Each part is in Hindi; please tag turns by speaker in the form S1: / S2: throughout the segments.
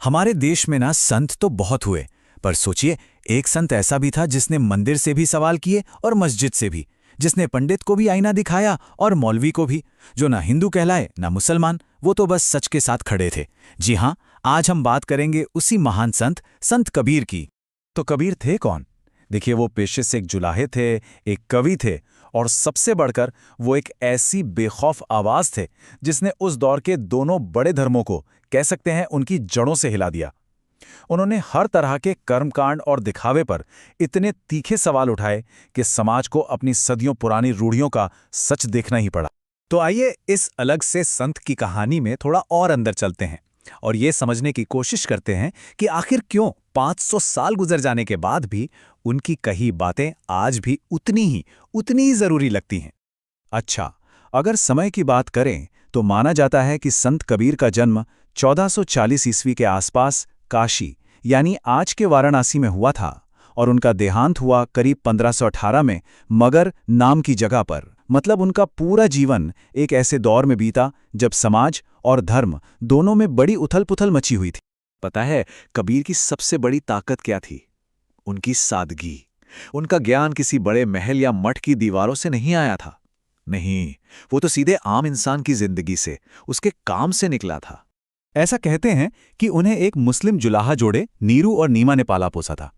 S1: हमारे देश में ना संत तो बहुत हुए, पर सोचिए, एक संत ऐसा भी था जिसने मंदिर से भी सवाल किए और मस्जिद से भी, जिसने पंडित को भी आईना दिखाया और मौलवी को भी, जो ना हिंदू कहलाए ना मुसलमान, वो तो बस सच के साथ खड़े थे। जी हाँ, आज हम बात करेंगे उसी महान संत संत कबीर की। तो कबीर थे कौन? देखिए, वो पेशे से एक जुलाहे थे, एक कवि थे, और सबसे बढ़कर वो एक ऐसी बेखौफ आवाज थे जिसने उस दौर के दोनों बड़े धर्मों को, कह सकते हैं, उनकी जड़ों से हिला दिया। उन्होंने हर तरह के कर्मकांड और दिखावे पर इतने तीखे सवाल उठाए कि समाज को अपनी सदियों पुरानी रूढ़ियों का सच देखना ही पड़ा। तो आइए इस अलग से संत की कहानी में थोड़ा और अंदर चलते हैं और ये समझने की कोशिश करते हैं कि आखिर क्यों 500 साल गुजर जाने के बाद भी उनकी कही बातें आज भी उतनी ही जरूरी लगती हैं। अच्छा, अगर समय की बात करें तो माना जाता है कि संत कबीर का जन्म 1440 ईस्वी के आसपास काशी यानी आज के वाराणसी में हुआ था और उनका देहांत हुआ करीब 1518 में मगर नाम की जगह पर। मतलब उनका पूरा जीवन एक ऐसे दौर में बीता जब समाज और धर्म दोनों में बड़ी उथल-पुथल मची हुई थी। पता है, कबीर की सबसे बड़ी ताकत क्या थी? उनकी सादगी। उनका ज्ञान किसी बड़े महल या मठ की दीवारों से नहीं आया था। नहीं, वो तो सीधे आम इंसान की जिंदगी से, उसके काम से निकला था। ऐसा कहते हैं कि उन्हें एक मुस्लिम जुलाहा जोड़े नीरू और नीमा ने पाला पोसा था।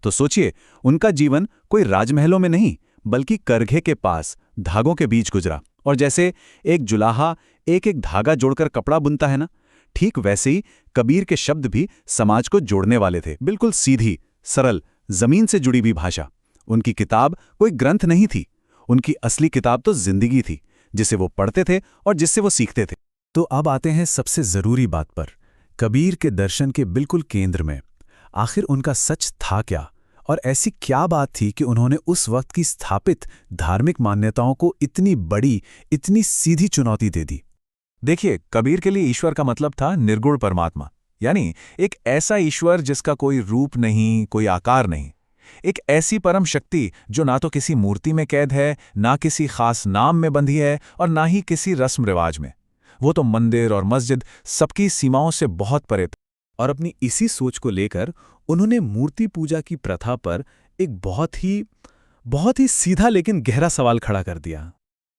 S1: तो सोचिए, उनका जीवन कोई राजमहलों में नहीं बल्कि करघे के पास धागों के बीच गुजरा। और जैसे एक जुलाहा एक एक धागा जोड़कर कपड़ा बुनता है ना, ठीक वैसे ही कबीर के शब्द भी समाज को जोड़ने वाले थे। बिल्कुल सीधी, सरल, जमीन से जुड़ी हुई भाषा। उनकी किताब कोई ग्रंथ नहीं थी, उनकी असली किताब तो जिंदगी थी, जिसे वो पढ़ते थे और जिससे वो सीखते थे। तो अब आते हैं सबसे जरूरी बात पर, कबीर के दर्शन के बिल्कुल केंद्र में। आखिर उनका सच था क्या, और ऐसी क्या बात थी कि उन्होंने उस वक्त की स्थापित धार्मिक मान्यताओं को इतनी बड़ी, इतनी सीधी चुनौती दे दी? देखिए, कबीर के लिए ईश्वर का मतलब था निर्गुण परमात्मा, यानी एक ऐसा ईश्वर जिसका कोई रूप नहीं, कोई आकार नहीं। एक ऐसी परम शक्ति जो ना तो किसी मूर्ति में कैद है, ना किसी खास नाम में बंधी है और ना ही किसी रस्म रिवाज में। वो तो मंदिर और मस्जिद सबकी सीमाओं से बहुत परे था। और अपनी इसी सोच को लेकर उन्होंने मूर्ति पूजा की प्रथा पर एक बहुत ही सीधा लेकिन गहरा सवाल खड़ा कर दिया।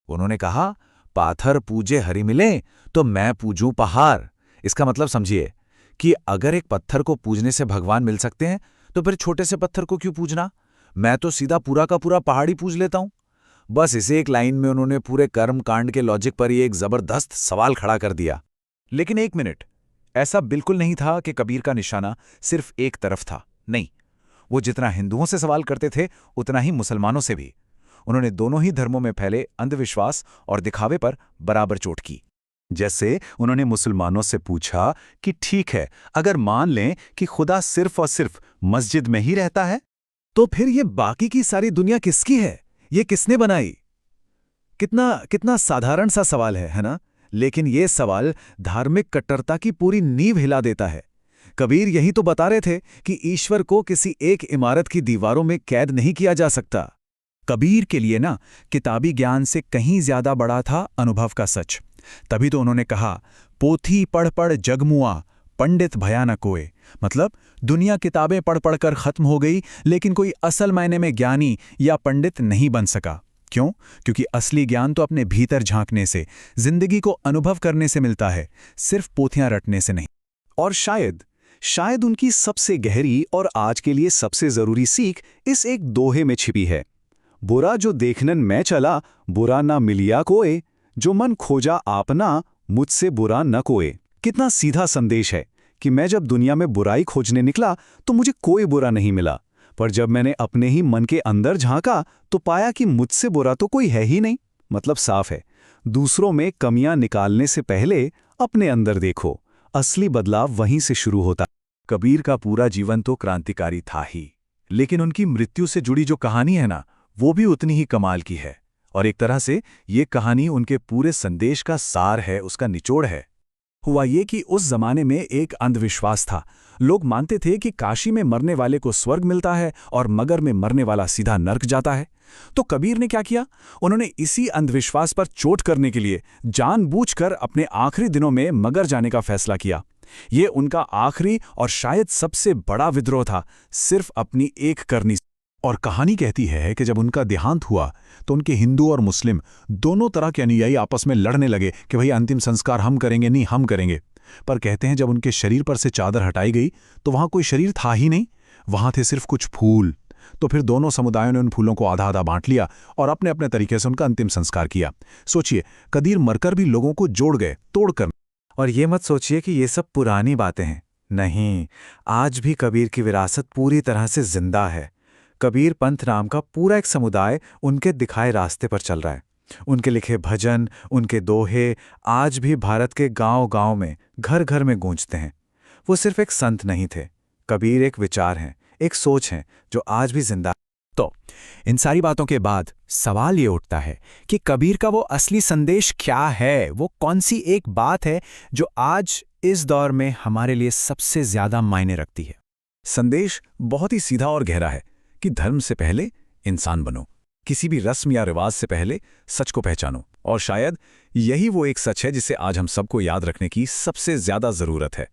S1: उन्होंने कहा, पाथर पूजे हरि मिले तो मैं पूजूं पहाड़। इसका मतलब समझिए कि अगर एक पत्थर को पूजने से भगवान मिल सकते हैं तो फिर छोटे से पत्थर को क्यों पूजना? मैं तो सीधा पूरा का पूरा पहाड़ ही पूज लेता हूं। बस इसे एक लाइन में उन्होंने पूरे कर्म कांड के लॉजिक पर ही एक जबरदस्त सवाल खड़ा कर दिया। लेकिन एक मिनट, ऐसा बिल्कुल नहीं था कि कबीर का निशाना सिर्फ एक तरफ था। नहीं, वो जितना हिंदुओं से सवाल करते थे उतना ही मुसलमानों से भी। उन्होंने दोनों ही धर्मों में फैले अंधविश्वास और दिखावे पर बराबर चोट की। जैसे उन्होंने मुसलमानों से पूछा कि ठीक है, अगर मान लें कि खुदा सिर्फ और सिर्फ मस्जिद में ही रहता है, तो फिर ये बाकी की सारी दुनिया किसकी है? ये किसने बनाई? कितना साधारण सा सवाल है ना? लेकिन ये सवाल धार्मिक कट्टरता की पूरी नींव हिला देता है। कबीर यही तो बता रहे थे कि ईश्वर को किसी एक इमारत की दीवारों में कैद नहीं किया जा सकता। कबीर के लिए ना किताबी ज्ञान से कहीं ज्यादा बड़ा था अनुभव का सच। तभी तो उन्होंने कहा, पोथी पढ़ पढ़ जगमुआ, पंडित भया न कोय। मतलब दुनिया किताबें पढ़ पढ़ कर खत्म हो गई, लेकिन कोई असल मायने में ज्ञानी या पंडित नहीं बन सका। क्यों? क्योंकि असली ज्ञान तो अपने भीतर झांकने से, जिंदगी को अनुभव करने से मिलता है, सिर्फ पोथियां रटने से नहीं। और शायद उनकी सबसे गहरी और आज के लिए सबसे जरूरी सीख इस एक दोहे में छिपी है। बुरा जो देखनन मैं चला, बुरा ना मिलिया कोय, जो मन खोजा आपना, मुझसे बुरा न कोय। कितना सीधा संदेश है कि मैं जब दुनिया में बुराई खोजने निकला तो मुझे कोई बुरा नहीं मिला, पर जब मैंने अपने ही मन के अंदर झांका तो पाया कि मुझसे बुरा तो कोई है ही नहीं। मतलब साफ है, दूसरों में कमियां निकालने से पहले अपने अंदर देखो, असली बदलाव वहीं से शुरू होता। कबीर का पूरा जीवन तो क्रांतिकारी था ही, लेकिन उनकी मृत्यु से जुड़ी जो कहानी है ना, वो भी उतनी ही कमाल की है। और एक तरह से ये कहानी उनके पूरे संदेश का सार है, उसका निचोड़ है। हुआ ये कि उस जमाने में एक अंधविश्वास था। लोग मानते थे कि काशी में मरने वाले को स्वर्ग मिलता है और मगर में मरने वाला सीधा नर्क जाता है। तो कबीर ने क्या किया? उन्होंने इसी अंधविश्वास पर चोट करने के लिए जानबूझकर अपने आखिरी दिनों में मगर जाने का फैसला किया। ये उनका आखिरी और शायद सबसे बड़ा विद्रोह था, सिर्फ अपनी एक करनी।
S2: और कहानी कहती है कि जब उनका देहांत हुआ तो उनके हिंदू और मुस्लिम दोनों तरह के अनुयायी आपस में लड़ने लगे कि भाई अंतिम संस्कार हम करेंगे, नहीं हम करेंगे। पर कहते हैं जब उनके शरीर पर से चादर हटाई गई तो वहां कोई शरीर था ही नहीं, वहां थे सिर्फ कुछ फूल। तो फिर दोनों समुदायों ने उन फूलों को आधा आधा बांट लिया और अपने अपने तरीके से उनका अंतिम संस्कार किया। सोचिए, कदीर मरकर भी लोगों को जोड़ गए, तोड़कर।
S1: और ये मत सोचिए कि ये सब पुरानी बातें हैं, नहीं, आज भी कबीर की विरासत पूरी तरह से जिंदा है। कबीर पंथ नाम का पूरा एक समुदाय उनके दिखाए रास्ते पर चल रहा है। उनके लिखे भजन, उनके दोहे आज भी भारत के गांव-गांव में, घर घर में गूंजते हैं। वो सिर्फ एक संत नहीं थे, कबीर एक विचार हैं, एक सोच हैं जो आज भी जिंदा।
S3: तो इन सारी बातों के बाद सवाल ये उठता है कि कबीर का वो असली संदेश क्या है, वो कौन सी एक बात है जो आज इस दौर में हमारे लिए सबसे ज्यादा मायने रखती है।
S1: संदेश बहुत ही सीधा और गहरा है कि धर्म से पहले इंसान बनो, किसी भी रस्म या रिवाज से पहले सच को पहचानो। और शायद यही वो एक सच है जिसे आज हम सबको याद रखने की सबसे ज्यादा जरूरत है।